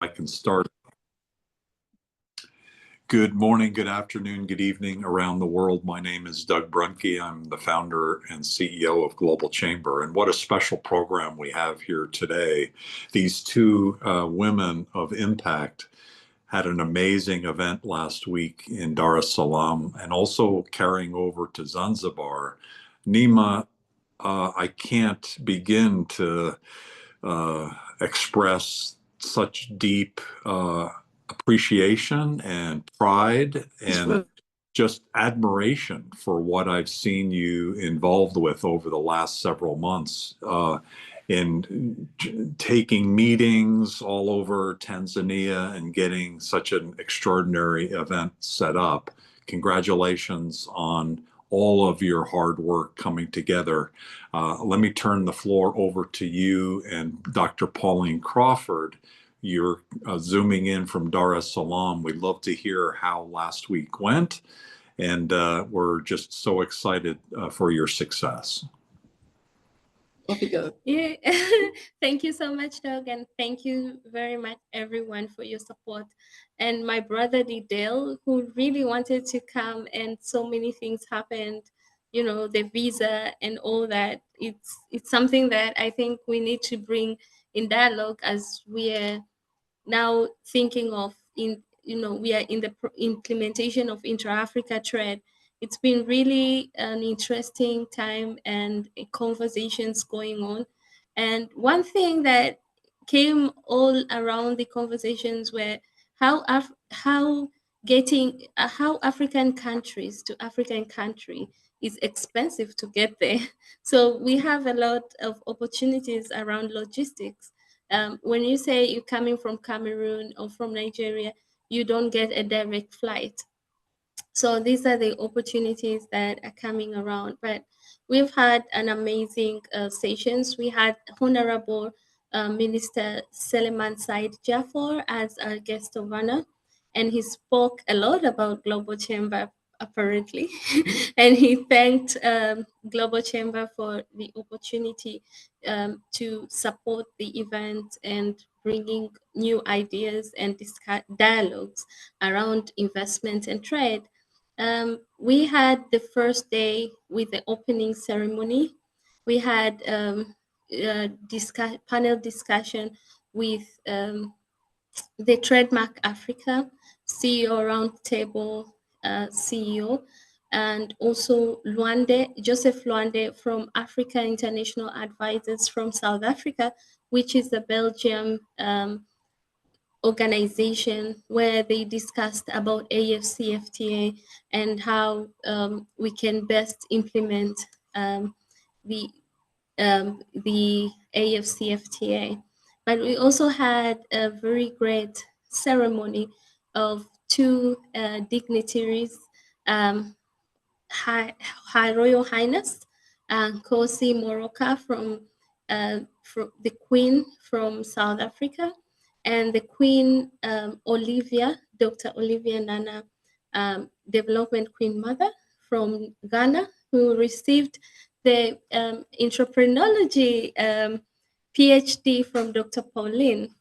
I can start. Good morning, good afternoon, good evening around the world. My name is Doug Brunke. I'm the founder and CEO of Global Chamber. And what a special program we have here today. These two women of impact had an amazing event last week in Dar es Salaam and also carrying over to Zanzibar. Nima, I can't begin to express such deep appreciation and pride and just admiration for what I've seen you involved with over the last several months in taking meetings all over Tanzania and getting such an extraordinary event set up. Congratulations on all of your hard work coming together. Let me turn the floor over to you and Dr. Pauline Crawford. You're zooming in from Dar es Salaam. We'd love to hear how last week went, and we're just so excited for your success. Yeah. Thank you so much, Doug, and thank you very much, everyone, for your support. And my brother Dale, who really wanted to come, and so many things happened. You know, the visa and all that. It's something that I think we need to bring in dialogue as we are now thinking of we are in the implementation of intra-Africa trade. It's been really an interesting time and conversations going on. And one thing that came all around the conversations were how getting how African countries to African country is expensive to get there. So we have a lot of opportunities around logistics. When you say you're coming from Cameroon or from Nigeria, you don't get a direct flight. So these are the opportunities that are coming around. But we've had an amazing sessions. We had Honorable Minister Seleman Said Jafar as our guest of honor, and he spoke a lot about Global Chamber apparently, and he thanked Global Chamber for the opportunity to support the event and bringing new ideas and dialogues around investment and trade. We had the first day with the opening ceremony. We had panel discussion with the Trademark Africa CEO Roundtable CEO, and also Joseph Luande from Africa International Advisors from South Africa, which is a Belgium organization where they discussed about AfCFTA and how we can best implement the AfCFTA. But we also had a very great ceremony of two dignitaries, Her Royal Highness Kosi Moroka from the Queen from South Africa, and the Queen Dr. Olivia Nana, Development Queen Mother from Ghana, who received the entrepreneurship PhD from Dr. Pauline.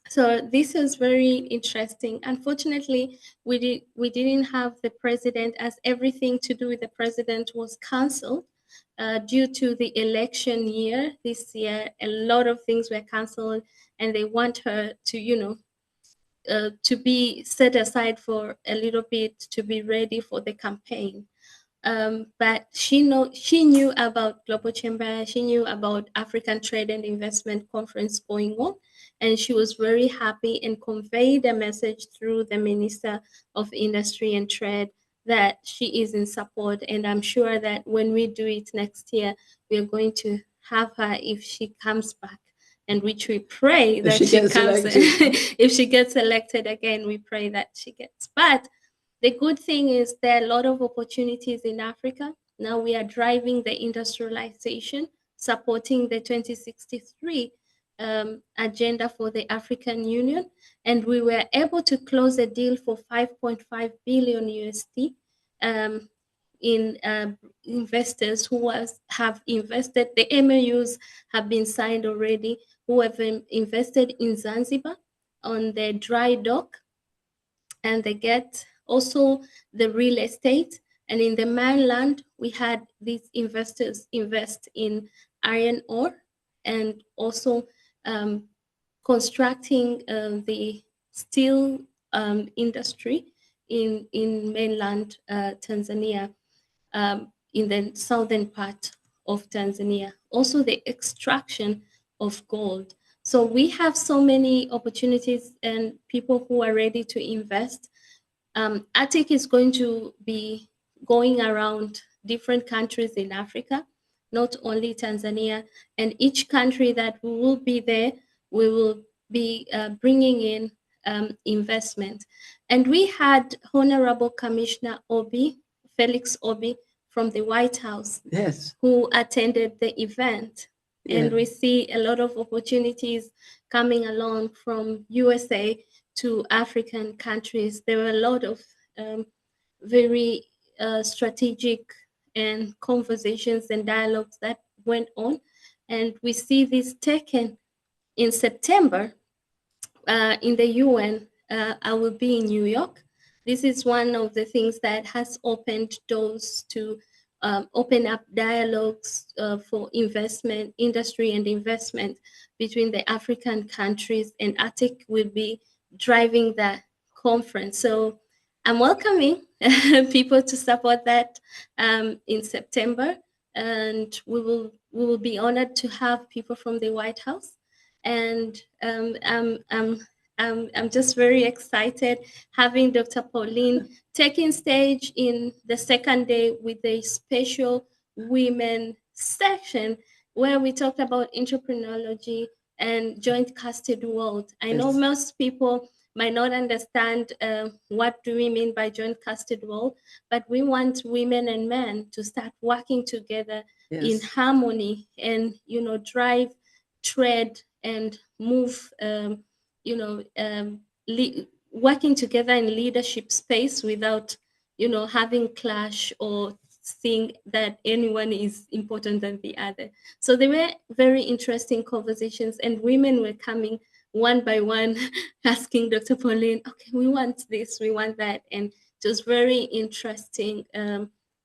So this is very interesting. Unfortunately, we didn't have the president, as everything to do with the president was cancelled due to the election year this year. A lot of things were cancelled, and they want her to, to be set aside for a little bit to be ready for the campaign. But she knew about Global Chamber, she knew about African Trade and Investment Conference going on, and she was very happy and conveyed a message through the Minister of Industry and Trade that she is in support. And I'm sure that when we do it next year, we are going to have her if she comes back, and which we pray that she comes. If she gets elected again, we pray that she gets. But the good thing is there are a lot of opportunities in Africa. Now we are driving the industrialization, supporting the 2063 agenda for the African Union, and we were able to close a deal for 5.5 billion USD in investors who have invested. The MOUs have been signed already, who have invested in Zanzibar, on the dry dock, and they get also the real estate. And in the mainland, we had these investors invest in iron ore and also constructing the steel industry in mainland Tanzania, in the southern part of Tanzania. Also the extraction of gold. So we have so many opportunities and people who are ready to invest. ATIC is going to be going around different countries in Africa, not only Tanzania. And each country that we will be there, we will be bringing in investment. And we had Honorable Commissioner Obi, Felix Obi, from the White House, Yes, who attended the event. Yeah. And we see a lot of opportunities coming along from USA to African countries. There were a lot of very strategic and conversations and dialogues that went on. And we see this taken in September in the UN. I will be in New York. This is one of the things that has opened doors to open up dialogues for investment, industry and investment between the African countries, and ATIC will be driving that conference. So I'm welcoming people to support that in September, and we will be honored to have people from the White House. And I'm just very excited having Dr. Pauline taking stage in the second day with a special women section where we talked about entrepreneurship and joint casted world. I know Yes. most people might not understand what do we mean by joint casted world, but we want women and men to start working together in Yes. harmony and, drive, tread, and move, working together in leadership space without, having clash or seeing that anyone is important than the other. So they were very interesting conversations, and women were coming one by one asking Dr. Pauline, okay, we want this, we want that. And it was very interesting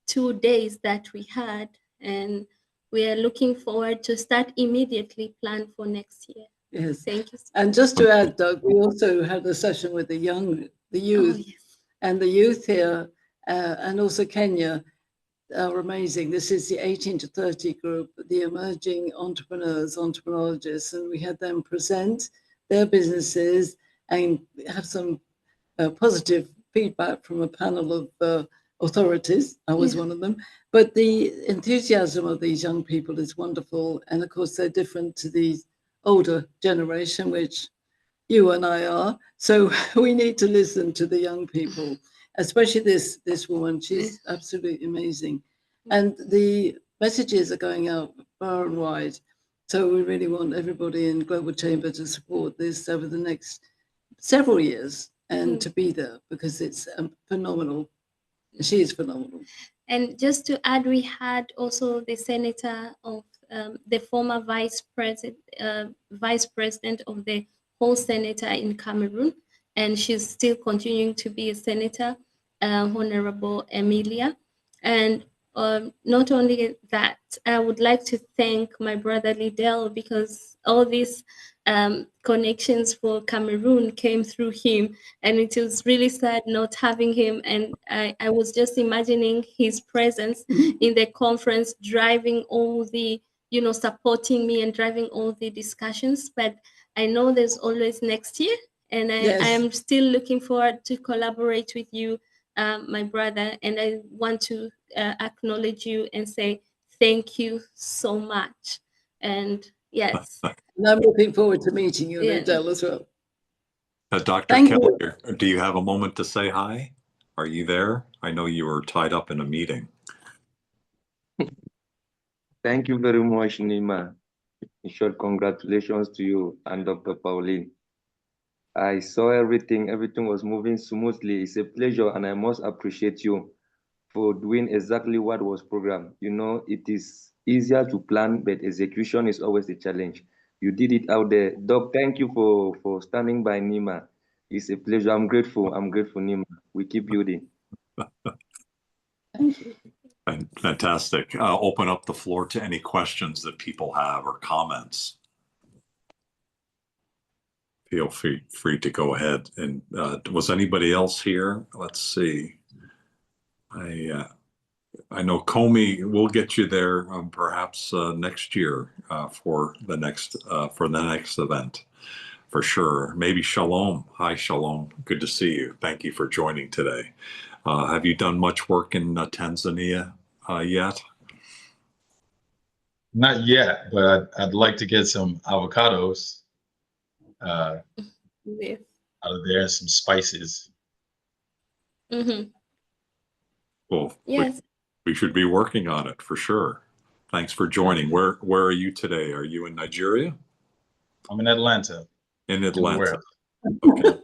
2 days that we had, and we are looking forward to start immediately plan for next year. Yes. Thank you. And just to add, Doug, we also had a session with the youth, Yes. and the youth here, and also Kenya are amazing. This is the 18 to 30 group, the emerging entrepreneurs, entrepreneurists, and we had them present their businesses and have some positive feedback from a panel of authorities. I was one of them. But the enthusiasm of these young people is wonderful. And of course, they're different to the older generation, which you and I are. So we need to listen to the young people, especially this woman. She's absolutely amazing. And the messages are going out far and wide. So we really want everybody in Global Chamber to support this over the next several years and to be there, because it's phenomenal. She is phenomenal. And just to add, we had also the senator of the former vice president of the whole senator in Cameroon, and she's still continuing to be a senator, Honorable Emilia. And not only that, I would like to thank my brother Liddell, because all these connections for Cameroon came through him, and it was really sad not having him. And I was just imagining his presence in the conference, driving all the, supporting me and driving all the discussions. But I know there's always next year, and I am still looking forward to collaborate with you, my brother. And I want to acknowledge you and say thank you so much. And yes. And I'm looking forward to meeting you, Liddell, as well. Dr. Thank Keller, you. do you have a moment to say hi? Are you there? I know you were tied up in a meeting. Thank you very much, Nima. In short, congratulations to you and Dr. Pauline. I saw everything was moving smoothly. It's a pleasure, and I must appreciate you for doing exactly what was programmed. It is easier to plan, but execution is always the challenge. You did it out there. Doc, thank you for standing by Nima. It's a pleasure. I'm grateful. I'm grateful, Nima. We keep building. Thank you. Fantastic. Open up the floor to any questions that people have or comments. Feel free to go ahead. And was anybody else here? Let's see. I know Comey will get you there perhaps next year for the next event for sure. Maybe Shalom. Hi, Shalom. Good to see you. Thank you for joining today. Have you done much work in Tanzania yet? Not yet, but I'd like to get some avocados Yes. out of there and some spices. Mm-hmm. Well, Yes. we should be working on it for sure. Thanks for joining. Where are you today? Are you in Nigeria? I'm in Atlanta. In Atlanta. Okay.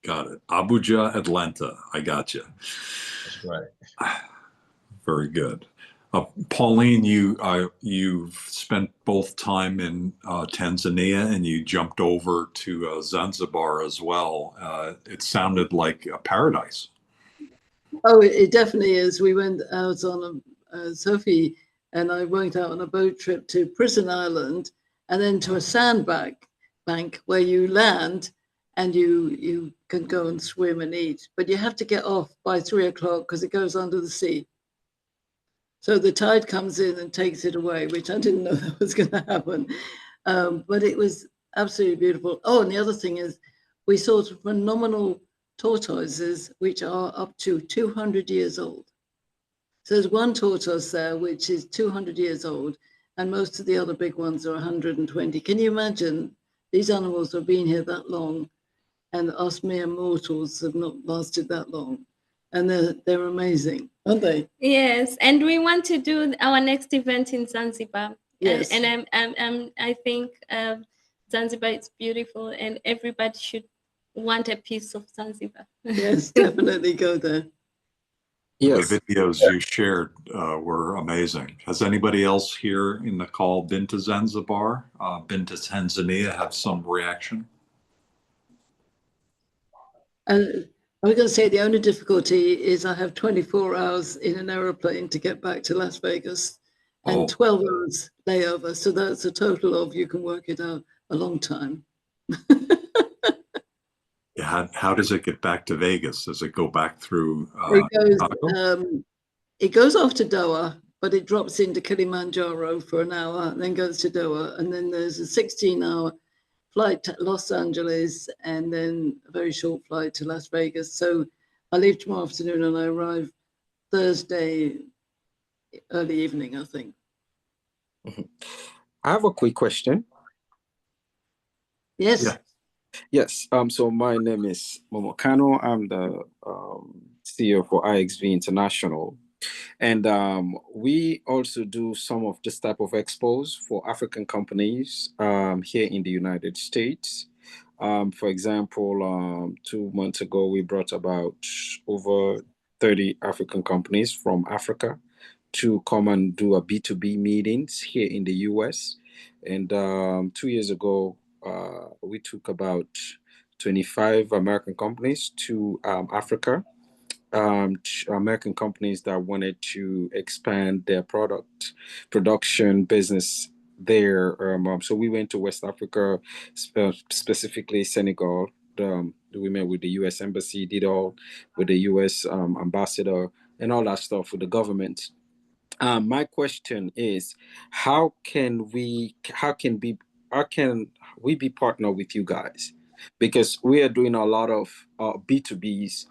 Got it. Abuja, Atlanta. I got you. That's right. Very good. Pauline, you've spent both time in Tanzania and you jumped over to Zanzibar as well. It sounded like a paradise. Oh, it definitely is. We went out on Sophie and I went out on a boat trip to Prison Island and then to a sandbank where you land and you can go and swim and eat. But you have to get off by 3 o'clock because it goes under the sea. So the tide comes in and takes it away, which I didn't know that was going to happen. But it was absolutely beautiful. Oh, and the other thing is we saw phenomenal tortoises, which are up to 200 years old. So there's one tortoise there, which is 200 years old, and most of the other big ones are 120. Can you imagine these animals have been here that long, and us mere mortals have not lasted that long? And they're amazing, aren't they? Yes, and we want to do our next event in Zanzibar. Yes. And I think Zanzibar is beautiful, and everybody should want a piece of Zanzibar. Yes, definitely go there. Yes. The videos you shared were amazing. Has anybody else here in the call been to Zanzibar, been to Tanzania, have some reaction? And I was going to say the only difficulty is I have 24 hours in an aeroplane to get back to Las Vegas and 12 hours layover. So that's a total of, you can work it out, a long time. How does it get back to Vegas? Does it go back through it goes off to Doha, but it drops into Kilimanjaro for an hour and then goes to Doha. And then there's a 16-hour flight to Los Angeles and then a very short flight to Las Vegas. So I leave tomorrow afternoon and I arrive Thursday early evening, I think. I have a quick question. Yes. Yeah. Yes. So my name is Momokano. I'm the CEO for IXV International. And we also do some of this type of expos for African companies here in the United States. For example, 2 months ago, we brought about over 30 African companies from Africa to come and do a B2B meetings here in the US. And 2 years ago, we took about 25 American companies to Africa. American companies that wanted to expand their production business there. So we went to West Africa, specifically Senegal. We met with the U.S. Embassy, did all with the U.S. Ambassador and all that stuff with the government. My question is, how can we be partner with you guys? Because we are doing a lot of B2Bs.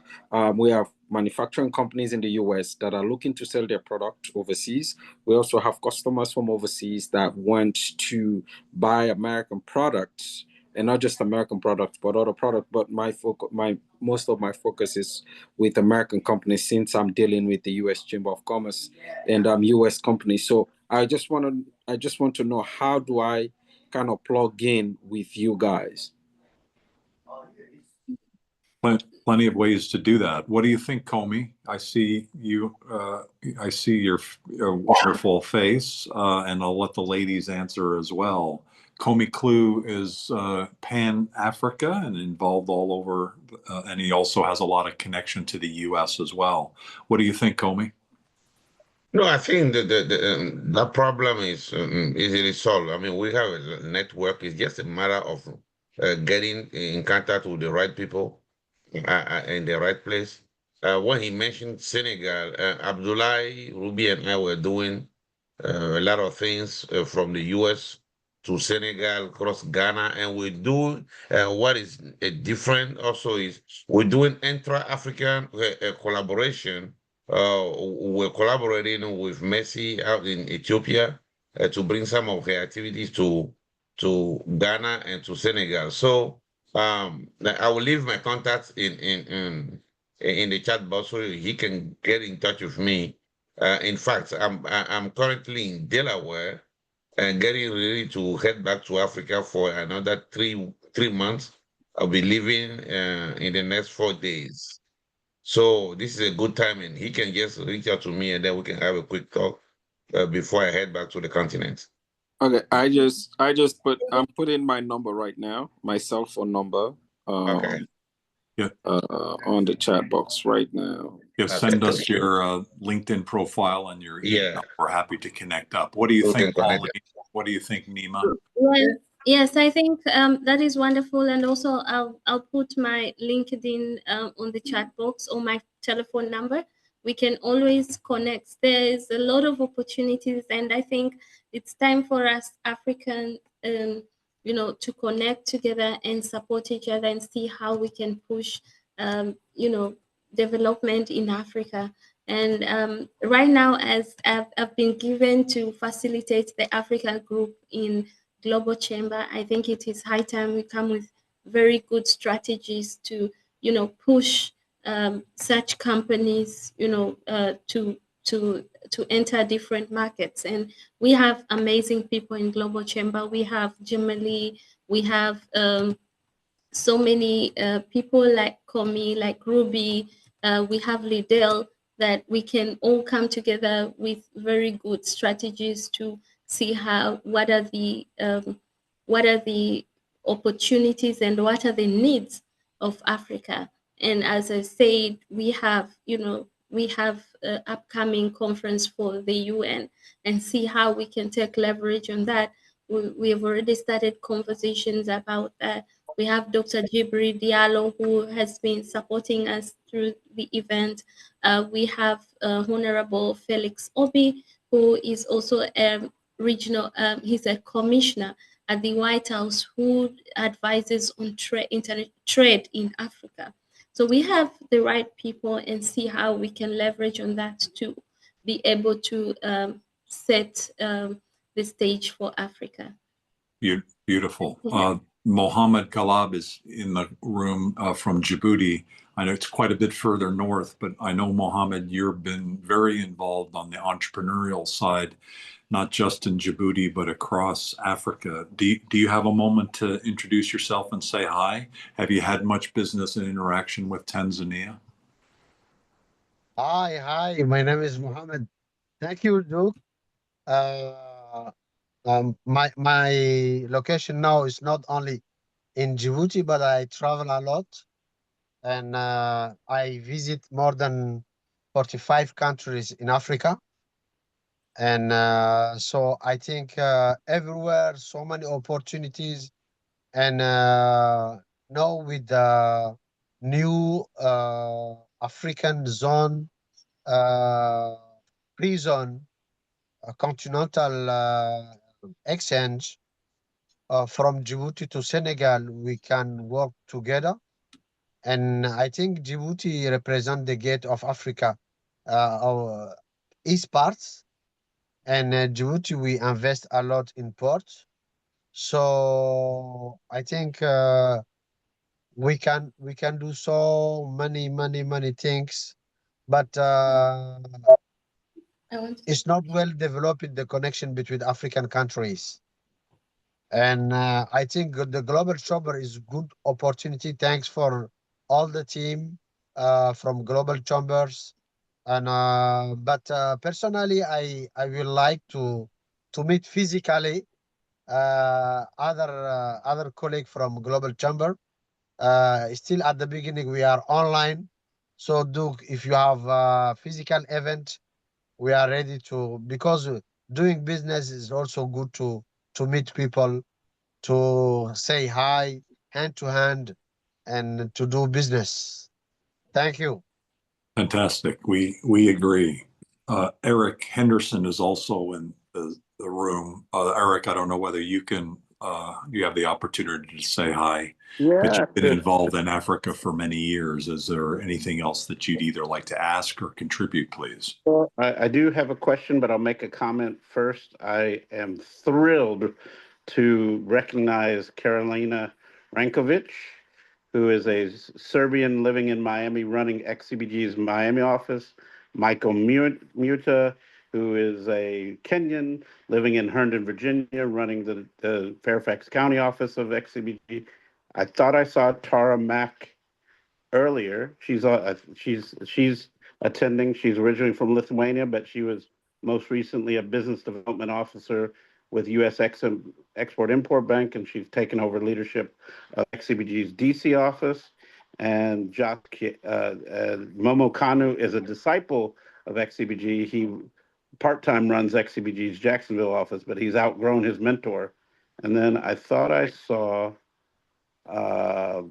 We have manufacturing companies in the US that are looking to sell their product overseas. We also have customers from overseas that want to buy American products, and not just American products, but other products. But most of my focus is with American companies, since I'm dealing with the US Chamber of Commerce and US companies. So I just want to know, how do I kind of plug in with you guys? Plenty of ways to do that. What do you think, Comey? I see you. I see your wonderful face, and I'll let the ladies answer as well. Komi Klu is Pan-Africa and involved all over, and he also has a lot of connection to the U.S. as well. What do you think, Komi? No, I think that problem is easily solved. I mean, we have a network. It's just a matter of getting in contact with the right people in the right place. When he mentioned Senegal, Abdoulaye, Ruby, and I were doing a lot of things from the US to Senegal, across Ghana, and we do what is different also is we're doing intra-African collaboration. We're collaborating with Messi out in Ethiopia to bring some of her activities to Ghana and to Senegal. So I will leave my contacts in the chat box so he can get in touch with me. In fact, I'm currently in Delaware and getting ready to head back to Africa for another three months. I'll be leaving in the next 4 days. So this is a good time, and he can just reach out to me, and then we can have a quick talk before I head back to the continent. Okay, I'm putting my number right now, my cell phone number. Okay. On the chat box right now. Yeah, send us your LinkedIn profile and your email. Yeah. We're happy to connect up. What do you think, Pauline? What do you think, Nima? Yes, I think that is wonderful, and also I'll put my LinkedIn on the chat box or my telephone number. We can always connect. There is a lot of opportunities, and I think it's time for us African, to connect together and support each other and see how we can push, development in Africa. And right now, as I've been given to facilitate the Africa group in Global Chamber, I think it is high time we come with very good strategies to, push such companies, to enter different markets. And we have amazing people in Global Chamber. We have Jimali, we have so many people like Komi, like Ruby, we have Liddell, that we can all come together with very good strategies to see what are the opportunities and what are the needs of Africa. And as I said, we have an upcoming conference for the UN, and see how we can take leverage on that. We have already started conversations about that. We have Dr. Jibri Diallo, who has been supporting us through the event. We have Honorable Felix Obi, who is also a regional, he's a commissioner at the White House who advises on trade in Africa. So we have the right people, and see how we can leverage on that to be able to set the stage for Africa. Beautiful. Mohammed Galab is in the room from Djibouti. I know it's quite a bit further north, but I know, Mohammed, you've been very involved on the entrepreneurial side, not just in Djibouti, but across Africa. Do you have a moment to introduce yourself and say hi? Have you had much business and interaction with Tanzania? Hi, my name is Mohammed. Thank you, Duke. My location now is not only in Djibouti, but I travel a lot, and I visit more than 45 countries in Africa. And so I think everywhere, so many opportunities. And now with the new African zone, free zone, continental exchange from Djibouti to Senegal, we can work together. And I think Djibouti represents the gate of Africa, our east parts. And Djibouti, we invest a lot in ports. So I think we can do so many things, but it's not well developed, the connection between African countries. And I think the Global Chamber is good opportunity. Thanks for all the team from Global Chambers. And but personally, I will like to meet physically other colleague from Global Chamber. Still at the beginning, we are online. So if you have a physical event, we are ready to, because doing business is also good to meet people, to say hi, hand to hand, and to do business. Thank you. Fantastic. We agree. Eric Henderson is also in the room. Eric, I don't know whether you can, you have the opportunity to say hi, but Yeah, you've been involved in Africa for many years. Is there anything else that you'd either like to ask or contribute, please? well, I do have a question, but I'll make a comment first. I am thrilled to recognize Carolina Rankovic, who is a Serbian living in Miami, running XCBG's Miami office. Michael Muta, who is a Kenyan living in Herndon, Virginia, running the Fairfax County office of XCBG. I thought I saw Tara Mack earlier. She's attending. She's originally from Lithuania, but she was most recently a business development officer with U.S. Export-Import Bank, and she's taken over leadership of XCBG's DC office. And Momo Kanu is a disciple of XCBG. He part-time runs XCBG's Jacksonville office, but he's outgrown his mentor. And then I thought I saw I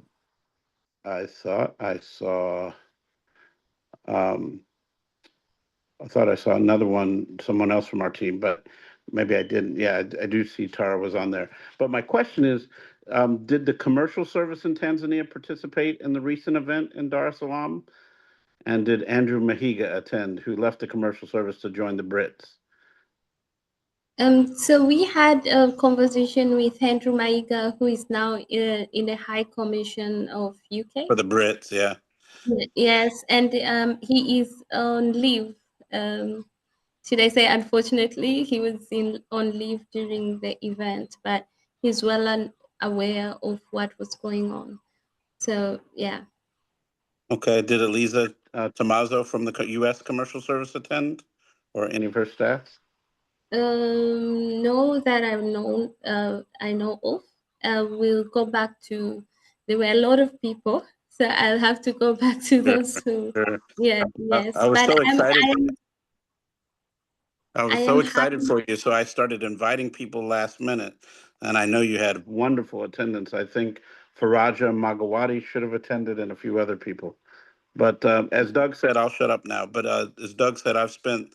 thought I saw another one, someone else from our team, but maybe I didn't. Yeah, I do see Tara was on there. But my question is, did the commercial service in Tanzania participate in the recent event in Dar es Salaam? And did Andrew Mahiga attend, who left the commercial service to join the Brits? So we had a conversation with Andrew Maiga, who is now in the High Commission of UK. For the Brits, yeah. Yes, and he is on leave. Should I say, unfortunately, he was on leave during the event, but he's well aware of what was going on. So, yeah. Okay, did Eliza Tomaso from the U.S. Commercial Service attend, or any of her staff? No, that I know of. We'll go back to, there were a lot of people, so I'll have to go back to those who, yeah, yes. I was but so excited. I I was am so excited happy. for you, so I started inviting people last minute, and I know you had wonderful attendance. I think Faraja Magawati should have attended, and a few other people. But as Doug said, I'll shut up now. But as Doug said, I've spent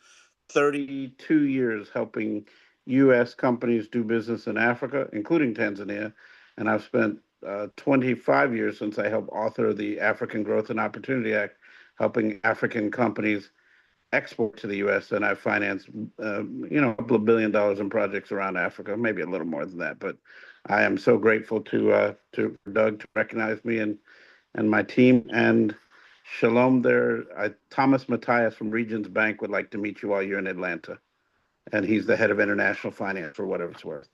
32 years helping U.S. companies do business in Africa, including Tanzania, and I've spent 25 years since I helped author the African Growth and Opportunity Act, helping African companies export to the U.S. And I've financed, a couple of $1 billion in projects around Africa, maybe a little more than that. But I am so grateful to Doug to recognize me and my team. And Shalom there. Thomas Matthias from Regions Bank would like to meet you while you're in Atlanta. And he's the head of international finance, for whatever it's worth.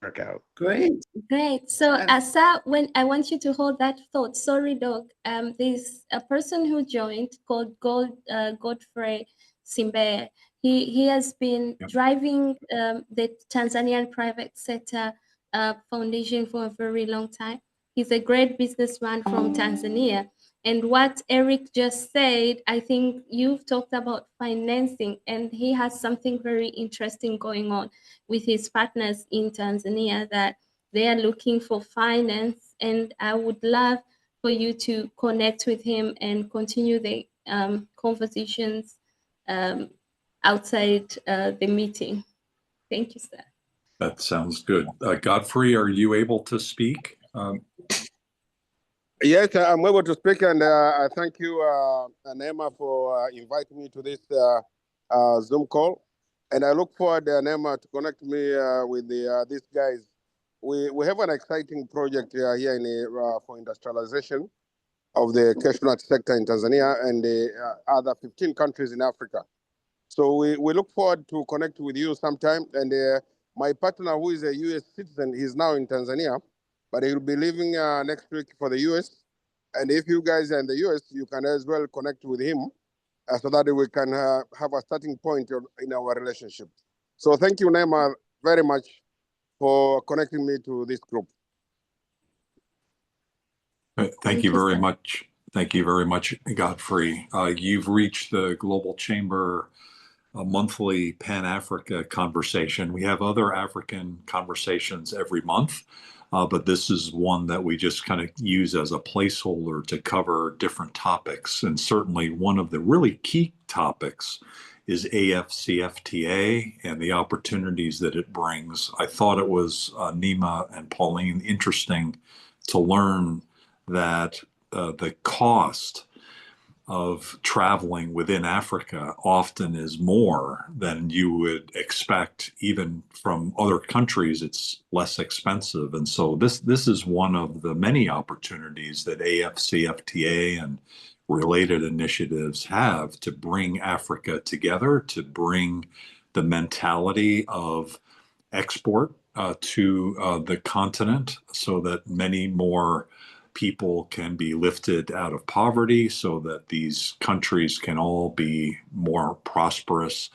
Work out. Great. Great. So, Asa, when I want you to hold that thought. Sorry, Doug. There's a person who joined called Godfrey Simbe. He has been driving the Tanzanian private sector foundation for a very long time. He's a great businessman from Tanzania. And what Eric just said, I think you've talked about financing, and he has something very interesting going on with his partners in Tanzania that they are looking for finance. And I would love for you to connect with him and continue the conversations outside the meeting. Thank you, sir. That sounds good. Godfrey, are you able to speak? Yes, I'm able to speak, and I thank you, Nema, for inviting me to this Zoom call. And I look forward, Nema, to connect me with these guys. We have an exciting project here for industrialization of the cashew nut sector in Tanzania and the other 15 countries in Africa. So we look forward to connect with you sometime. And my partner, who is a U.S. citizen, he's now in Tanzania, but he'll be leaving next week for the U.S. And if you guys are in the U.S., you can as well connect with him so that we can have a starting point in our relationship. So thank you, Neymar, very much. for connecting me to this group. Thank you very much. Thank you very much, Godfrey. You've reached the Global Chamber monthly Pan-Africa conversation. We have other African conversations every month, but this is one that we just kind of use as a placeholder to cover different topics. And certainly one of the really key topics is AfCFTA and the opportunities that it brings. I thought it was, Nima and Pauline, interesting to learn that the cost of traveling within Africa often is more than you would expect, even from other countries. It's less expensive. And so this is one of the many opportunities that AfCFTA and related initiatives have to bring Africa together, to bring the mentality of export to the continent so that many more people can be lifted out of poverty, so that these countries can all be more prosperous.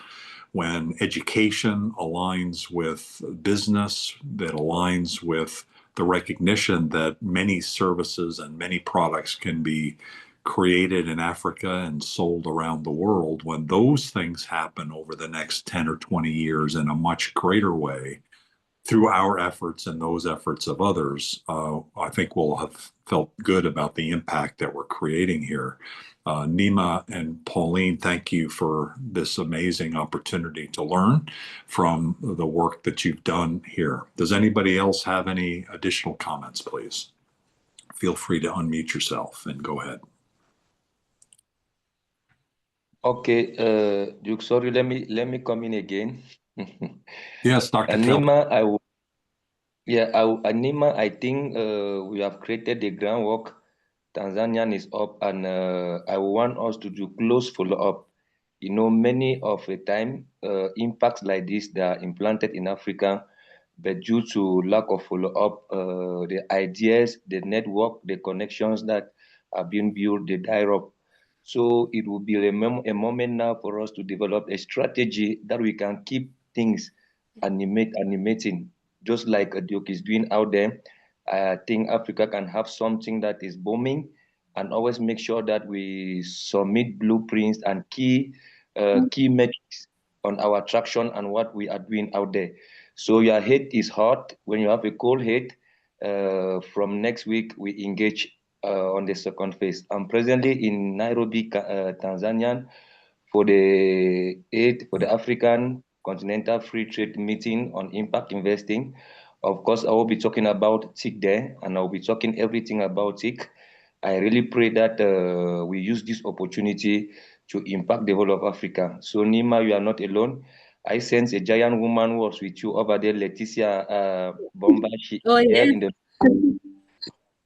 When education aligns with business, that aligns with the recognition that many services and many products can be created in Africa and sold around the world, when those things happen over the next 10 or 20 years in a much greater way, through our efforts and those efforts of others, I think we'll have felt good about the impact that we're creating here. Nima and Pauline, thank you for this amazing opportunity to learn from the work that you've done here. Does anybody else have any additional comments, please? Feel free to unmute yourself and go ahead. Okay, Duke, sorry, let me come in again. Yes, Dr. Nima, Nima, I think we have created the groundwork. Tanzania is up, and I want us to do close follow-up. You know, many of the time, impacts like this, they are implanted in Africa, but due to lack of follow-up, the ideas, the network, the connections that are being built, they die up. So it will be a moment now for us to develop a strategy that we can keep things animating, just like Duke is doing out there. I think Africa can have something that is booming, and always make sure that we submit blueprints and key metrics on our traction and what we are doing out there. So your head is hot. When you have a cold head, from next week, we engage on the second phase. I'm presently in Nairobi, Tanzania, for the African Continental Free Trade Meeting on Impact Investing. Of course, I will be talking about TIC there, and I'll be talking everything about TIC. I really pray that we use this opportunity to impact the whole of Africa. So Nima, you are not alone. I sense a giant woman who was with you over there, Leticia Bomba. Oh, yeah.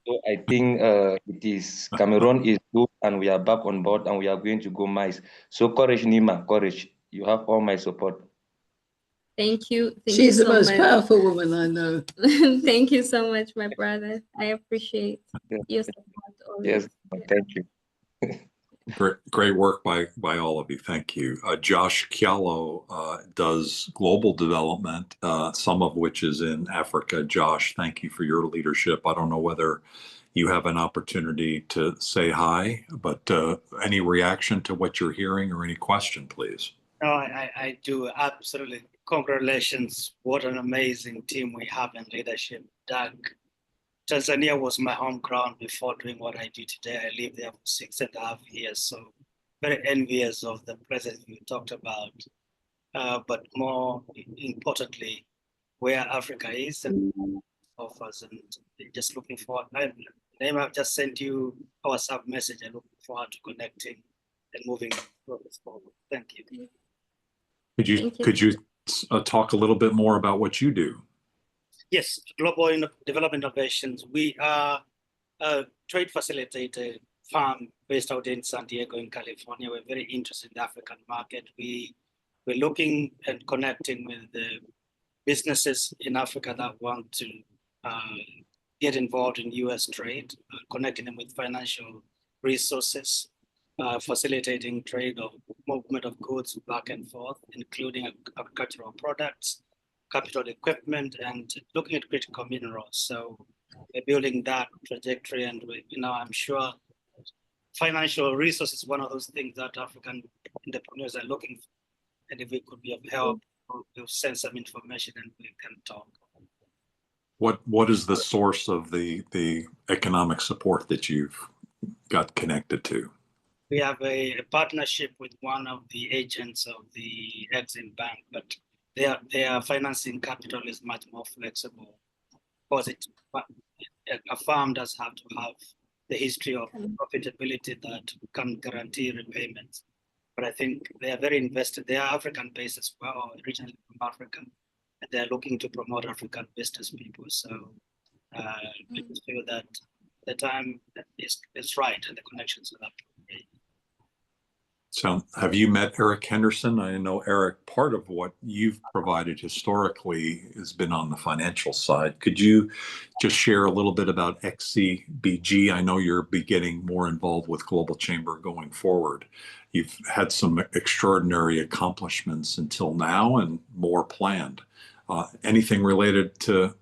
So I think it is Cameroon is good, and we are back on board, and we are going to go mice. So courage, Nima, courage. You have all my support. Thank you. She's the most powerful woman I know. Thank you so much, my brother. I appreciate your support always. Yes, thank you. Great work by all of you. Thank you. Josh Kialo does global development, some of which is in Africa. Josh, thank you for your leadership. I don't know whether you have an opportunity to say hi, but any reaction to what you're hearing or any question, please? No, I do. Absolutely. Congratulations. What an amazing team we have in leadership. Doug, Tanzania was my home ground before doing what I do today. I lived there for 6.5 years, so very envious of the president you talked about. But more importantly, where Africa is and offers, and just looking forward. I've just sent you a WhatsApp message. I look forward to connecting and moving forward. Thank you. Could you talk a little bit more about what you do? Yes, Global Development Innovations. We are a trade facilitator firm based out in San Diego in California. We're very interested in the African market. We're looking and connecting with the businesses in Africa that want to get involved in US trade, connecting them with financial resources, facilitating trade of movement of goods back and forth, including agricultural products, capital equipment and looking at critical minerals. So we're building that trajectory, and I'm sure financial resources is one of those things that African entrepreneurs are looking for. And if we could be of help, we'll send some information and we can talk. What is the source of the economic support that you've got connected to? We have a partnership with one of the agents of the Exim Bank, but their financing capital is much more flexible because a farm does have to have the history of profitability that can guarantee repayments. But I think they are very invested. They are African-based as well, originally from Africa, and they're looking to promote African business people. So we feel that the time is right and the connections are up. So have you met Eric Henderson? I know, Eric, part of what you've provided historically has been on the financial side. Could you just share a little bit about XCBG? I know you're getting more involved with Global Chamber going forward. You've had some extraordinary accomplishments until now and more planned. Anything related to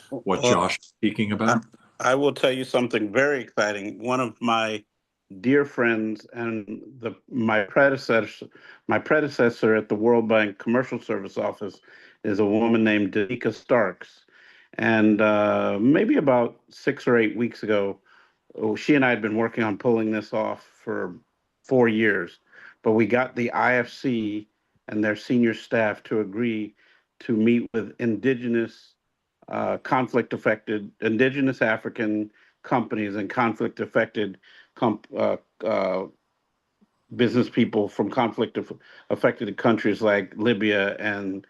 what Josh is speaking about? I will tell you something very exciting. One of my dear friends and my predecessor at the World Bank Commercial Service Office is a woman named Danica Starks. And maybe about 6 or 8 weeks ago, she and I had been working on pulling this off for 4 years, but we got the IFC and their senior staff to agree to meet with indigenous indigenous African companies and conflict-affected business people from conflict-affected countries like Libya and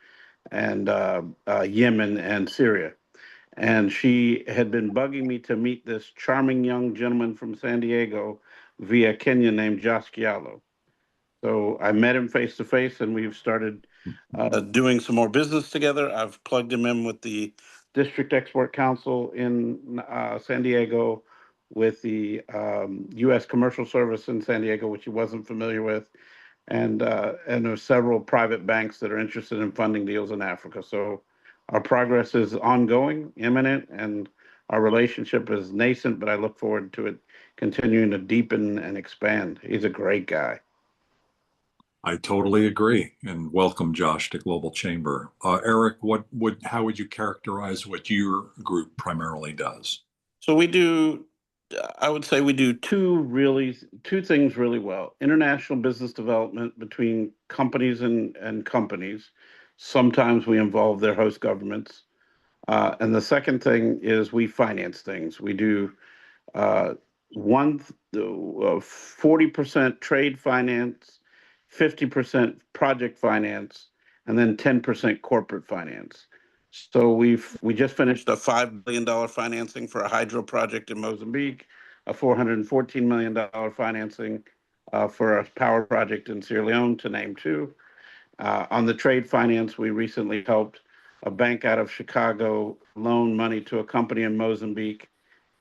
Yemen and Syria. And she had been bugging me to meet this charming young gentleman from San Diego via Kenya named Josh Kialo. So I met him face to face, and we've started doing some more business together. I've plugged him in with the District Export Council in San Diego, with the U.S. Commercial Service in San Diego, which he wasn't familiar with, and there's several private banks that are interested in funding deals in Africa. So our progress is ongoing, imminent, and our relationship is nascent, but I look forward to it continuing to deepen and expand. He's a great guy. I totally agree, and welcome Josh to Global Chamber. Eric, how would you characterize what your group primarily does? So I would say we do two things really well: international business development between companies and companies. Sometimes we involve their host governments, and the second thing is we finance things. We do 40% trade finance, 50% project finance, and then 10% corporate finance. So we just finished a $5 billion financing for a hydro project in Mozambique, a $414 million financing for a power project in Sierra Leone, to name two. On the trade finance, we recently helped a bank out of Chicago loan money to a company in Mozambique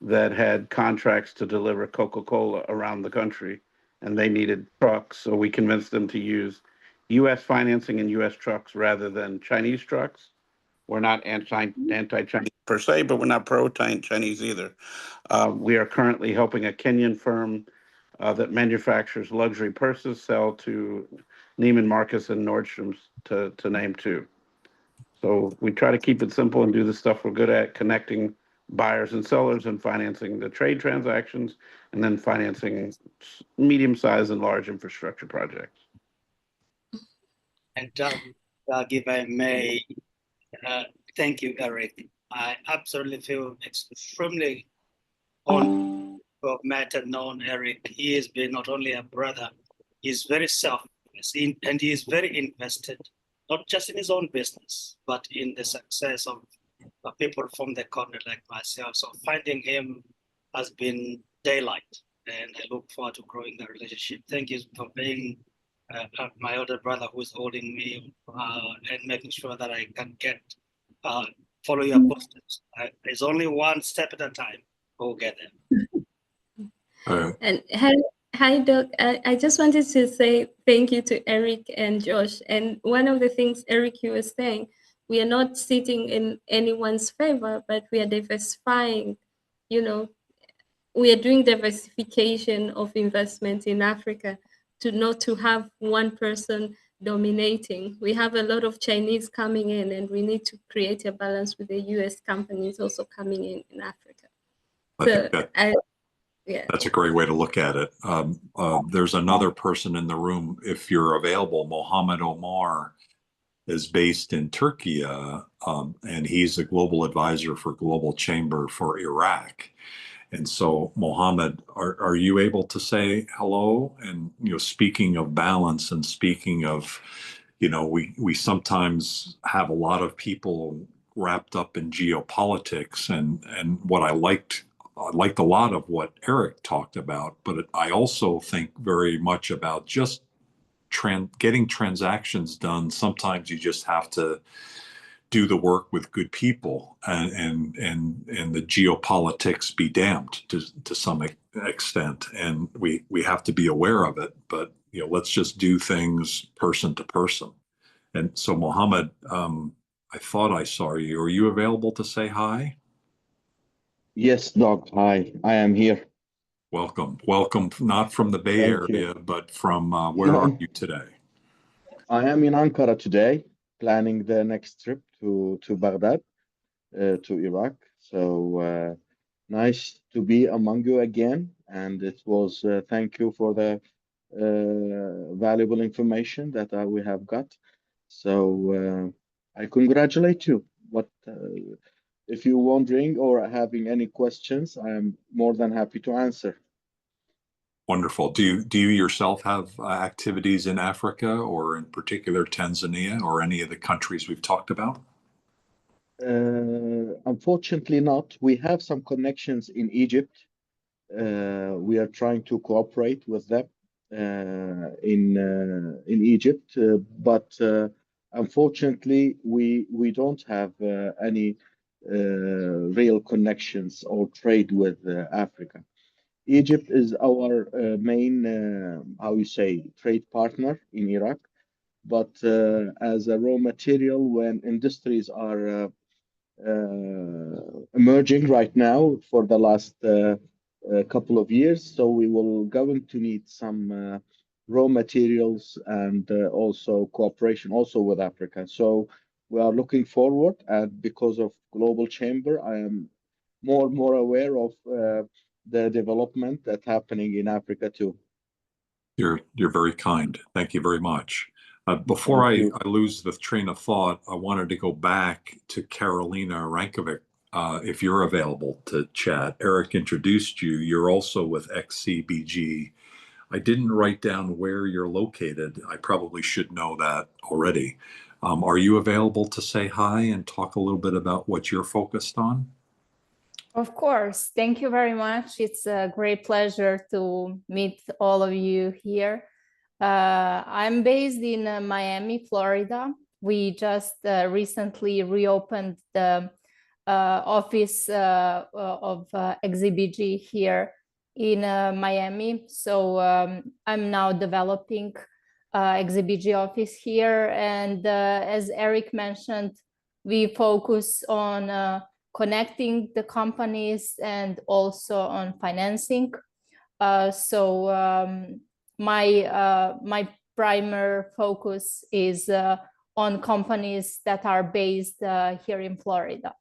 that had contracts to deliver Coca-Cola around the country, and they needed trucks, so we convinced them to use U.S. financing and U.S. trucks rather than Chinese trucks. We're not anti-Chinese per se, but we're not pro-Chinese either. We are currently helping a Kenyan firm that manufactures luxury purses sell to Neiman Marcus and Nordstrom's, to name two. So we try to keep it simple and do the stuff we're good at, connecting buyers and sellers and financing the trade transactions, and then financing medium-sized and large infrastructure projects. And Doug, if I may, thank you, Eric. I absolutely feel extremely honored to have met and known Eric. He has been not only a brother, he's very selfless, and he is very invested, not just in his own business, but in the success of people from the continent like myself. So finding him has been daylight, and I look forward to growing the relationship. Thank you for being my older brother who is holding me and making sure that I can follow your footsteps. There's only one step at a time. We'll get there. And hi, Doug. I just wanted to say thank you to Eric and Josh. And one of the things, Eric, you were saying, we are not sitting in anyone's favor, but we are diversifying, you know, we are doing diversification of investment in Africa to not to have one person dominating. We have a lot of Chinese coming in, and we need to create a balance with the US companies also coming in Africa. That's a great way to look at it. There's another person in the room, if you're available. Mohammed Omar is based in Turkey, and he's a global advisor for Global Chamber for Iraq. And so, Mohammed, are you able to say hello? And, you know, speaking of balance and speaking of, you know, we sometimes have a lot of people wrapped up in geopolitics, and what I liked a lot of what Eric talked about, but I also think very much about just getting transactions done. Sometimes you just have to do the work with good people, and the geopolitics be damned to some extent, and we have to be aware of it. But you know, let's just do things person to person. And so, Mohammed, I thought I saw you. Are you available to say hi? Yes, Doc. Hi, I am here. Welcome. Welcome, not from the Bay Thank Area, you. but from where are you today? I am in Ankara today, planning the next trip to Baghdad, to Iraq. So nice to be among you again, and it was thank you for the valuable information that we have got. So I congratulate you. What if you're wondering or having any questions, I am more than happy to answer. Wonderful. Do you yourself have activities in Africa, or in particular Tanzania, or any of the countries we've talked about? Unfortunately not. We have some connections in Egypt. We are trying to cooperate with them in Egypt, but unfortunately we don't have any real connections or trade with Africa. Egypt is our main, how you say, trade partner in Iraq, but as a raw material, when industries are emerging right now for the last couple of years. So we will going to need some raw materials and also cooperation also with Africa. So we are looking forward, and because of Global Chamber, I am more aware of the development that's happening in Africa too. You're very kind. Thank you very much. Before I lose the train of thought, I wanted to go back to Carolina Rankovic, if you're available to chat. Eric introduced you. You're also with XCBG. I didn't write down where you're located. I probably should know that already. Are you available to say hi and talk a little bit about what you're focused on? Of course. Thank you very much. It's a great pleasure to meet all of you here. I'm based in Miami, Florida. We just recently reopened the office of XCBG here in Miami. So I'm now developing XCBG office here. And as Eric mentioned, we focus on connecting the companies and also on financing. My primary focus is on companies that are based here in Florida.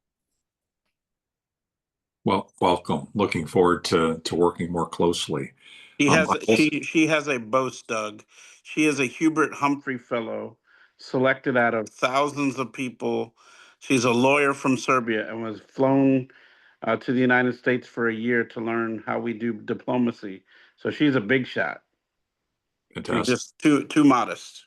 Well, welcome. Looking forward to working more closely. She has a boast, Doug. She is a Hubert Humphrey Fellow, selected out of thousands of people. She's a lawyer from Serbia and was flown to the United States for a year to learn how we do diplomacy. So she's a big shot. Fantastic. She's just too modest.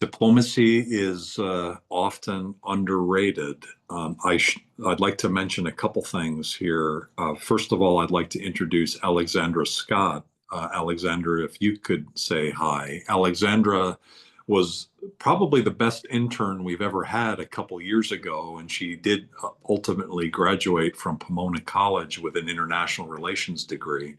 Diplomacy is often underrated. I'd like to mention a couple things here. First of all, I'd like to introduce Alexandra Scott. Alexandra, if you could say hi. Alexandra was probably the best intern we've ever had a couple years ago, and she did ultimately graduate from Pomona College with an international relations degree.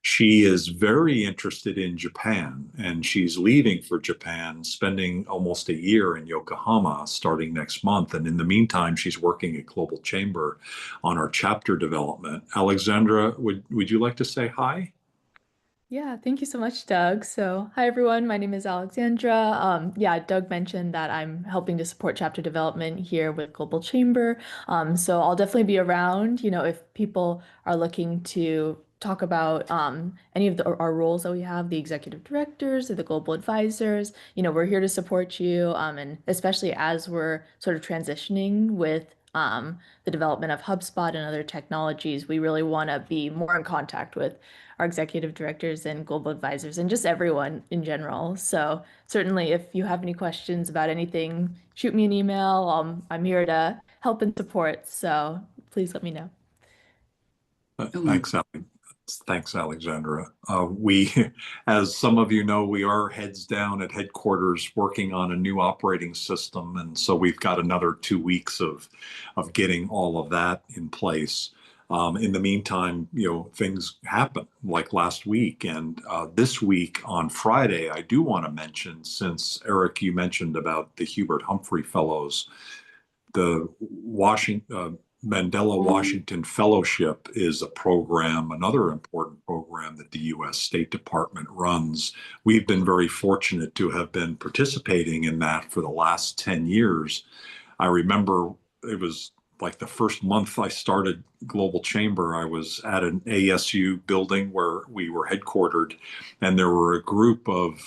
She is very interested in Japan, and she's leaving for Japan, spending almost a year in Yokohama starting next month. And in the meantime, she's working at Global Chamber on our chapter development. Alexandra, would you like to say hi? Yeah, thank you so much, Doug. So, hi everyone, my name is Alexandra. Yeah, Doug mentioned that I'm helping to support chapter development here with Global Chamber. So I'll definitely be around, if people are looking to talk about any of our roles that we have, the executive directors or the global advisors. We're here to support you, and especially as we're sort of transitioning with the development of HubSpot and other technologies, we really want to be more in contact with our executive directors and global advisors and just everyone in general. So certainly if you have any questions about anything, shoot me an email. I'm here to help and support. So please let me know. Thanks, Alexandra. As some of you know, we are heads down at headquarters working on a new operating system. And so we've got another 2 weeks of getting all of that in place. In the meantime, things happen like last week. And this week on Friday, I do want to mention, since Eric, you mentioned about the Hubert Humphrey Fellows, the Mandela Washington Fellowship is a program, another important program that the U.S. State Department runs. We've been very fortunate to have been participating in that for the last 10 years. I remember it was like the first month I started Global Chamber, I was at an ASU building where we were headquartered, and there were a group of,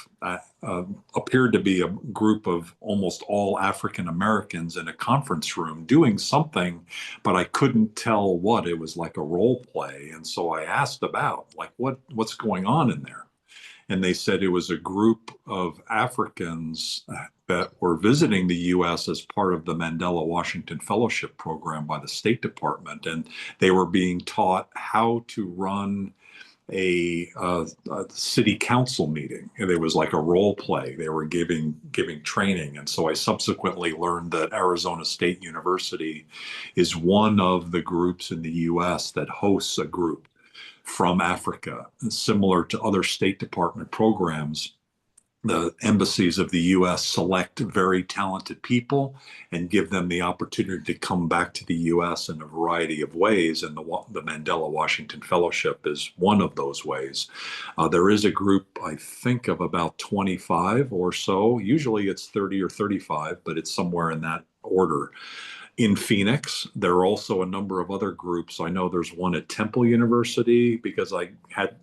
appeared to be a group of almost all African Americans in a conference room doing something, but I couldn't tell what. It was like a role play. And so I asked about, like, what's going on in there? And they said it was a group of Africans that were visiting the U.S. as part of the Mandela Washington Fellowship program by the State Department. And they were being taught how to run a city council meeting. And it was like a role play. They were giving training. And so I subsequently learned that Arizona State University is one of the groups in the U.S. that hosts a group from Africa. Similar to other State Department programs, the embassies of the U.S. select very talented people and give them the opportunity to come back to the U.S. in a variety of ways. And the Mandela Washington Fellowship is one of those ways. There is a group, I think, of about 25 or so. Usually it's 30 or 35, but it's somewhere in that order. In Phoenix, there are also a number of other groups. I know there's one at Temple University because I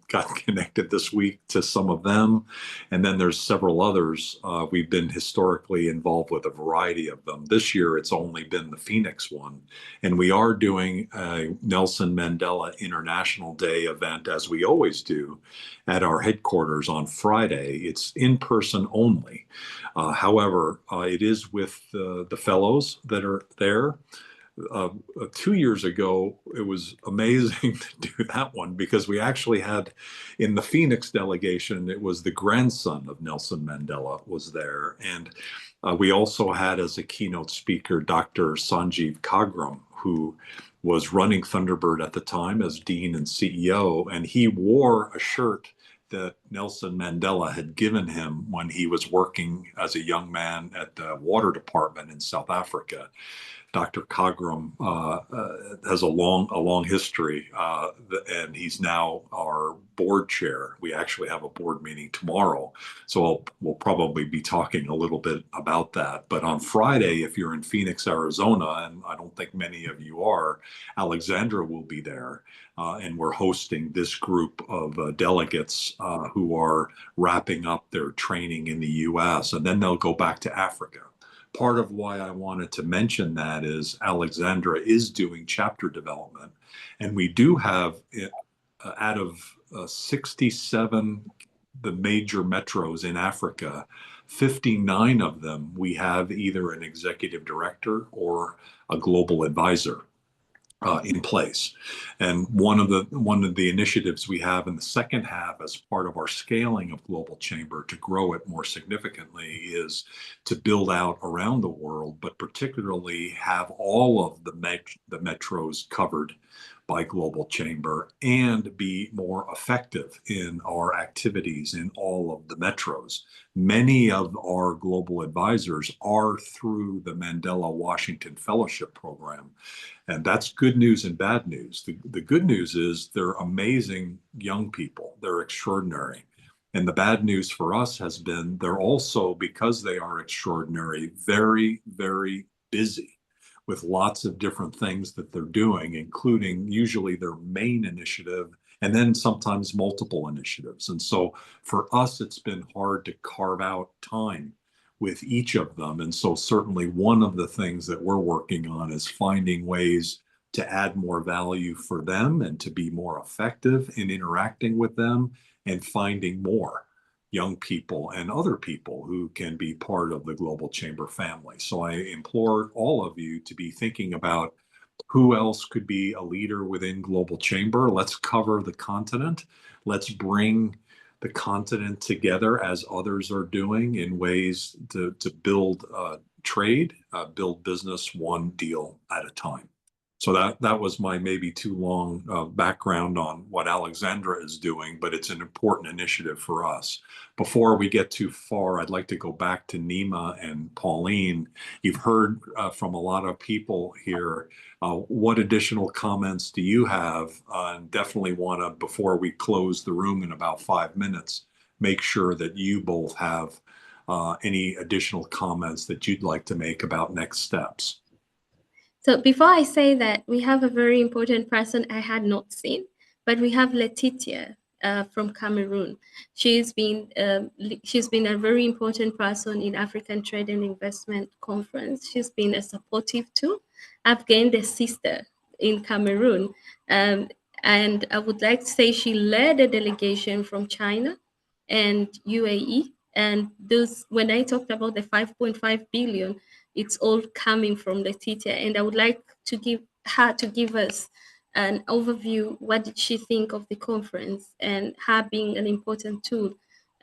got connected this week to some of them. And then there's several others. We've been historically involved with a variety of them. This year, it's only been the Phoenix one. And we are doing a Nelson Mandela International Day event, as we always do, at our headquarters on Friday. It's in person only. However, it is with the fellows that are there. 2 years ago, it was amazing to do that one because we actually had in the Phoenix delegation, it was the grandson of Nelson Mandela was there. And we also had as a keynote speaker, Dr. Sanjeev Kagram, who was running Thunderbird at the time as dean and CEO. And he wore a shirt that Nelson Mandela had given him when he was working as a young man at the water department in South Africa. Dr. Kagram has a long history, and he's now our board chair. We actually have a board meeting tomorrow, so we'll probably be talking a little bit about that. But on Friday, if you're in Phoenix, Arizona, and I don't think many of you are, Alexandra will be there, and we're hosting this group of delegates who are wrapping up their training in the U.S., and then they'll go back to Africa. Part of why I wanted to mention that is Alexandra is doing chapter development. And we do have, out of 67, the major metros in Africa, 59 of them, we have either an executive director or a global advisor in place. And one of the initiatives we have in the second half as part of our scaling of Global Chamber to grow it more significantly is to build out around the world, but particularly have all of the metros covered by Global Chamber and be more effective in our activities in all of the metros. Many of our global advisors are through the Mandela Washington Fellowship Program. And that's good news and bad news. The good news is they're amazing young people. They're extraordinary. And the bad news for us has been they're also, because they are extraordinary, very, very busy with lots of different things that they're doing, including usually their main initiative and then sometimes multiple initiatives. And so for us, it's been hard to carve out time with each of them. And so certainly one of the things that we're working on is finding ways to add more value for them and to be more effective in interacting with them and finding more young people and other people who can be part of the Global Chamber family. So I implore all of you to be thinking about who else could be a leader within Global Chamber. Let's cover the continent. Let's bring the continent together as others are doing in ways to build trade, build business one deal at a time. So that was my maybe too long background on what Alexandra is doing, but it's an important initiative for us. Before we get too far, I'd like to go back to Nima and Pauline. You've heard from a lot of people here. What additional comments do you have? And definitely want to, before we close the room in about 5 minutes, make sure that you both have any additional comments that you'd like to make about next steps. So before I say that, we have a very important person I had not seen, but we have Letitia from Cameroon. She's been a very important person in African Trade and Investment Conference. She's been a supportive too. I've gained a sister in Cameroon, and I would like to say she led a delegation from China and UAE. And those, when I talked about the 5.5 billion, it's all coming from Letitia. And I would like to give her to give us an overview. What did she think of the conference and her being an important tool?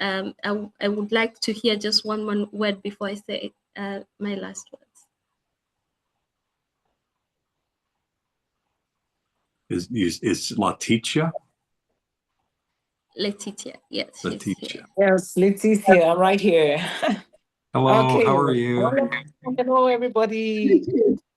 I would like to hear just one word before I say my last words. Is Letitia? Letitia, yes. Letitia. Yes, Letitia, I'm right here. Hello, Okay. how are you? Hello, everybody.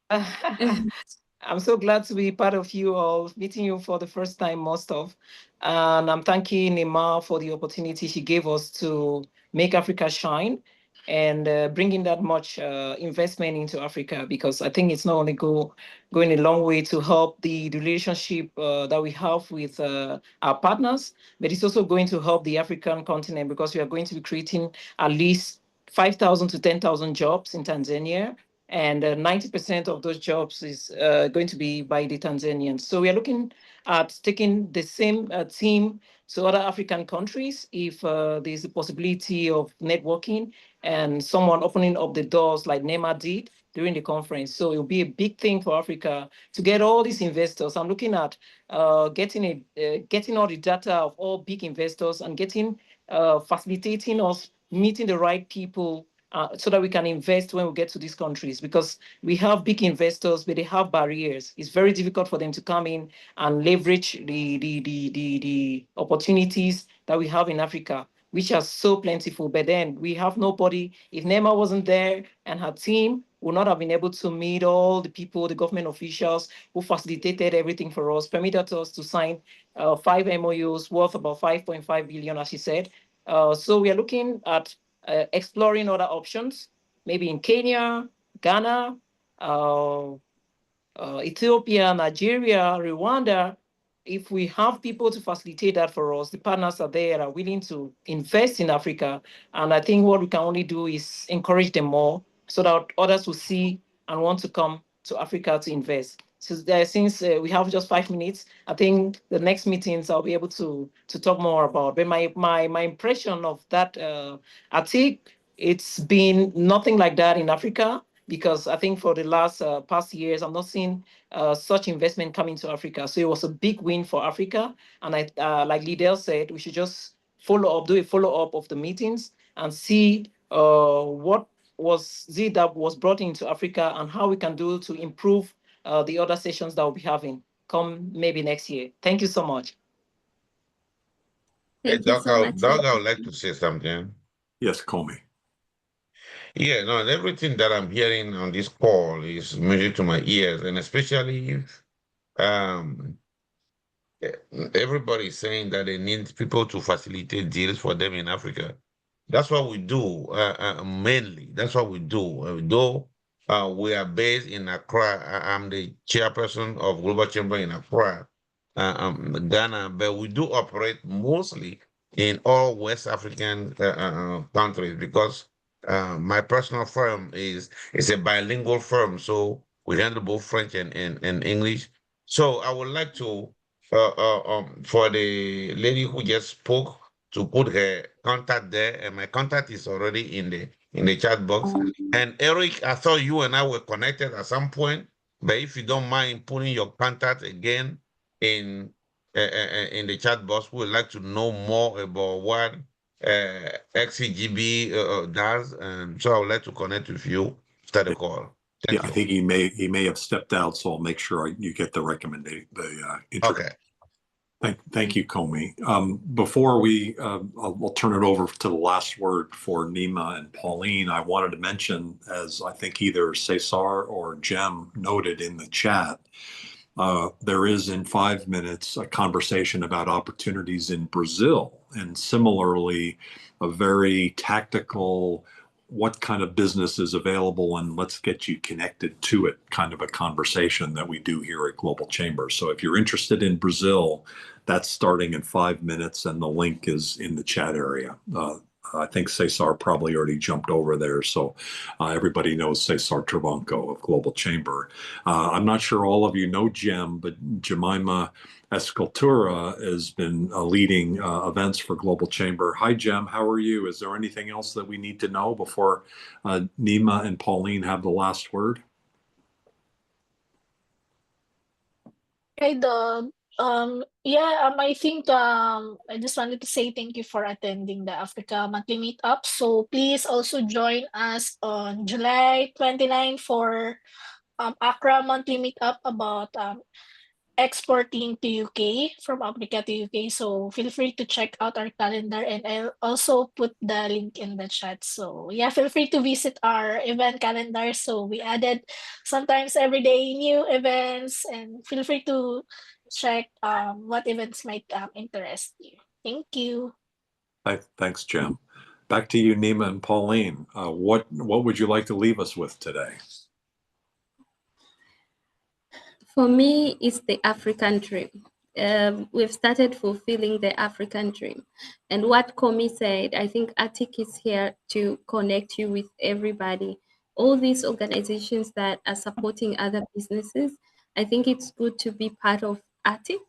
I'm so glad to be part of you all, meeting you for the first time, most of. And I'm thanking Nima for the opportunity she gave us to make Africa shine and bringing that much investment into Africa, because I think it's not only going a long way to help the relationship that we have with our partners, but it's also going to help the African continent, because we are going to be creating at least 5,000 to 10,000 jobs in Tanzania. And 90% of those jobs is going to be by the Tanzanians. So we are looking at taking the same team to other African countries if there's a possibility of networking and someone opening up the doors like Nema did during the conference. So it'll be a big thing for Africa to get all these investors. I'm looking at getting all the data of all big investors and facilitating us meeting the right people so that we can invest when we get to these countries, because we have big investors, but they have barriers. It's very difficult for them to come in and leverage the opportunities that we have in Africa, which are so plentiful. But then we have nobody. If Nema wasn't there and her team would not have been able to meet all the people, the government officials who facilitated everything for us, permitted us to sign 5 MOUs worth about 5.5 billion, as she said. So we are looking at exploring other options, maybe in Kenya, Ghana, Ethiopia, Nigeria, Rwanda. If we have people to facilitate that for us, the partners are there, are willing to invest in Africa. And I think what we can only do is encourage them more so that others will see and want to come to Africa to invest. So since we have just 5 minutes, I think the next meetings I'll be able to talk more about. But my impression of that, I think it's been nothing like that in Africa, because I think for the last past years, I'm not seeing such investment coming to Africa. So it was a big win for Africa. And like Lidell said, we should just do a follow-up of the meetings and see what was it that was brought into Africa and how we can do to improve the other sessions that we'll be having. come maybe next year. Thank you so much. Thank you so much. Doug, I would like to say something. Yes, Comey. Yeah, no, everything that I'm hearing on this call is music to my ears, and especially um, everybody is saying that they need people to facilitate deals for them in Africa. That's what we do mainly. That's what we do. Though we are based in Accra, I'm the chairperson of Global Chamber in Accra, Ghana, but we do operate mostly in all West African countries because my personal firm is a bilingual firm, so we handle both French and English. So I would like to, for the lady who just spoke, to put her contact there, and my contact is already in the chat box. And Eric, I thought you and I were connected at some point, but if you don't mind putting your contact again in the chat box, we would like to know more about what XCGB does, and so I would like to connect with you after the call. Thank you. I think he may have stepped out, so I'll make sure you get the recommendation. Okay. Thank you, Comey. Before I'll turn it over to the last word for Nima and Pauline. I wanted to mention, as I think either Cesar or Jem noted in the chat, there is in 5 minutes a conversation about opportunities in Brazil, and similarly, a very tactical, what kind of business is available and let's get you connected to it kind of a conversation that we do here at Global Chamber. So if you're interested in Brazil, that's starting in 5 minutes and the link is in the chat area. I think Cesar probably already jumped over there. So everybody knows Cesar Travanco of Global Chamber. I'm not sure all of you know Jem, but Jemima Escultura has been leading events for Global Chamber. Hi, Jem. How are you? Is there anything else that we need to know before Nima and Pauline have the last word? Okay, I think I just wanted to say thank you for attending the Africa Monthly Meetup. So please also join us on July 29 for Accra Monthly Meetup about exporting to UK, from Africa to UK. So feel free to check out our calendar, and I'll also put the link in the chat. So yeah, feel free to visit our event calendar. So we added sometimes every day new events, and feel free to check what events might interest you. Thank you. Thanks, Jem. Back to you, Nima and Pauline. What would you like to leave us with today? For me, it's the African dream. We've started fulfilling the African dream. And what Komi said, I think ATIC is here to connect you with everybody. All these organizations that are supporting other businesses, I think it's good to be part of ATIC,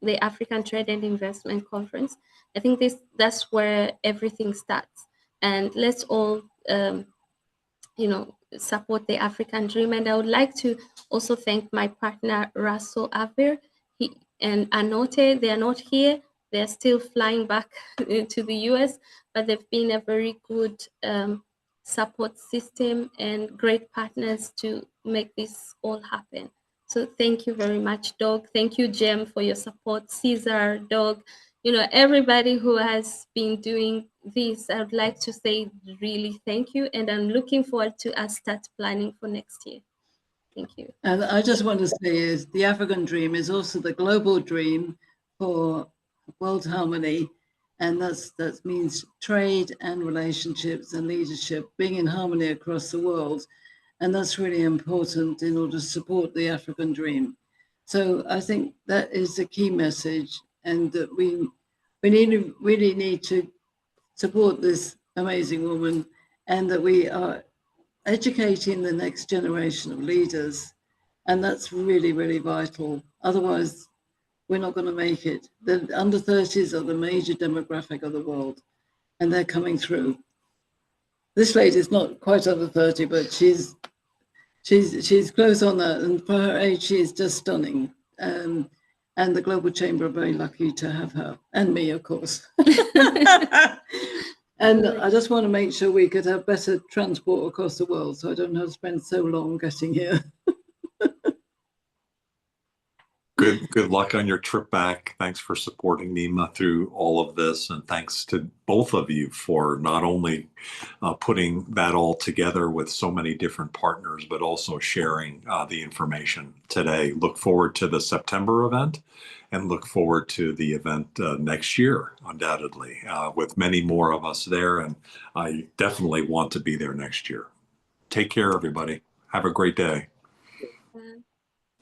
the African Trade and Investment Conference. I think that's where everything starts. And let's all support the African dream. And I would like to also thank my partner, Russell Aver and Anote. They are not here. They're still flying back to the US, but they've been a very good support system and great partners to make this all happen. So thank you very much, Doug. Thank you, Jem, for your support. Cesar, Doug, everybody who has been doing this, I would like to say really thank you. And I'm looking forward to us start planning for next year. Thank you. And I just want to say is the African dream is also the global dream for world harmony. And that means trade and relationships and leadership being in harmony across the world. And that's really important in order to support the African dream. So I think that is the key message, and that we really need to support this amazing woman, and that we are educating the next generation of leaders. And that's really, really vital. Otherwise, we're not going to make it. The under 30s are the major demographic of the world, and they're coming through. This lady's not quite under 30, but she's close on that, and for her age, she is just stunning. And the Global Chamber are very lucky to have her, and me, of course. And I just want to make sure we could have better transport across the world, so I don't have to spend so long getting here. Good luck on your trip back. Thanks for supporting Nima through all of this. And thanks to both of you for not only putting that all together with so many different partners, but also sharing the information today. Look forward to the September event and look forward to the event next year, undoubtedly, with many more of us there. And I definitely want to be there next year. Take care, everybody. Have a great day.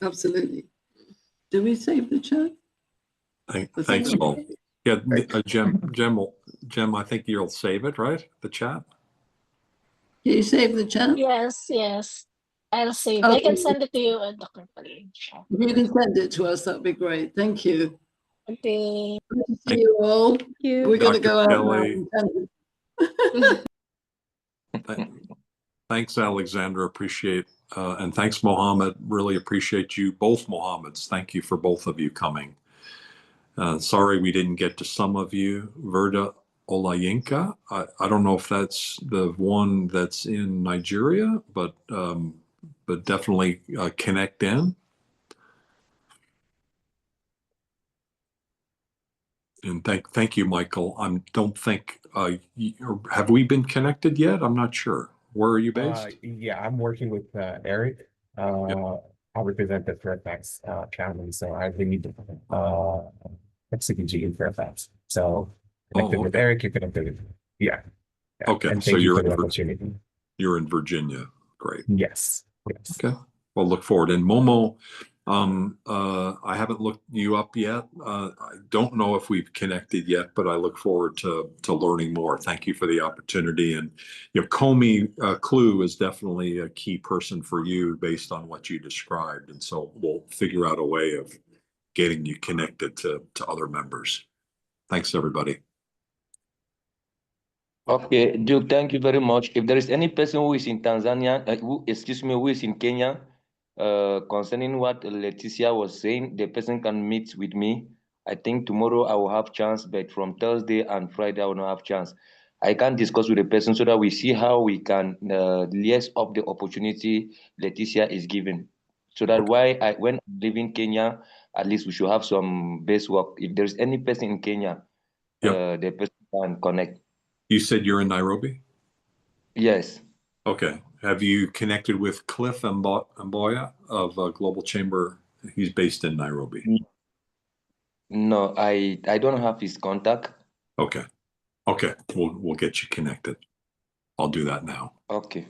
Absolutely. Do we save the chat? Thanks all. Yeah, Jem, I think you'll save it, right? The chat? Can you save the chat? Yes, yes. I'll save. Okay. I can send it to you, Dr. Pauline. Sure. If you can send it to us, that'd be great. Thank you. Okay. Good to see you all. Thank you. We're going to Dr. go out Kelly. now. Thanks, Alexandra. Appreciate, and thanks, Mohammed. Really appreciate you, both Mohammeds. Thank you for both of you coming. Sorry we didn't get to some of you. Verda Olayinka. I don't know if that's the one that's in Nigeria, but definitely connect in. And thank you, Michael. I don't think have we been connected yet? I'm not sure. Where are you based? Yeah, I'm working with Eric. I represent the Fairfax County, so I lead CPG in Fairfax. So connected with Eric, you're connected with Okay, and so thank you you're for the opportunity. You're in Virginia. Great. Yes. Okay. Well, look forward. And Momo, I haven't looked you up yet. I don't know if we've connected yet, but I look forward to learning more. Thank you for the opportunity. And Comey Clue is definitely a key person for you based on what you described. And so we'll figure out a way of getting you connected to other members. Thanks, everybody. Okay, Duke, thank you very much. If there is any person who is in Tanzania, who is in Kenya, concerning what Leticia was saying, the person can meet with me. I think tomorrow I will have chance, but from Thursday and Friday I will not have chance. I can discuss with the person so that we see how we can liaise up the opportunity Leticia is given. So that when I live in Kenya, at least we should have some base work. If there's any person in Kenya, the person can connect. You said you're in Nairobi? Yes. Okay. Have you connected with Cliff Mboya of Global Chamber? He's based in Nairobi. No, I don't have his contact. Okay. Okay. We'll get you connected. I'll do that now. Okay.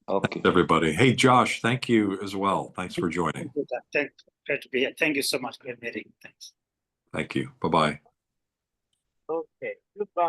Okay. Thanks, everybody. Hey, Josh, thank you as well. Thanks for joining. Great to be here. Thank you so much. Great meeting. Thanks. Thank you. Bye-bye. Okay. Goodbye.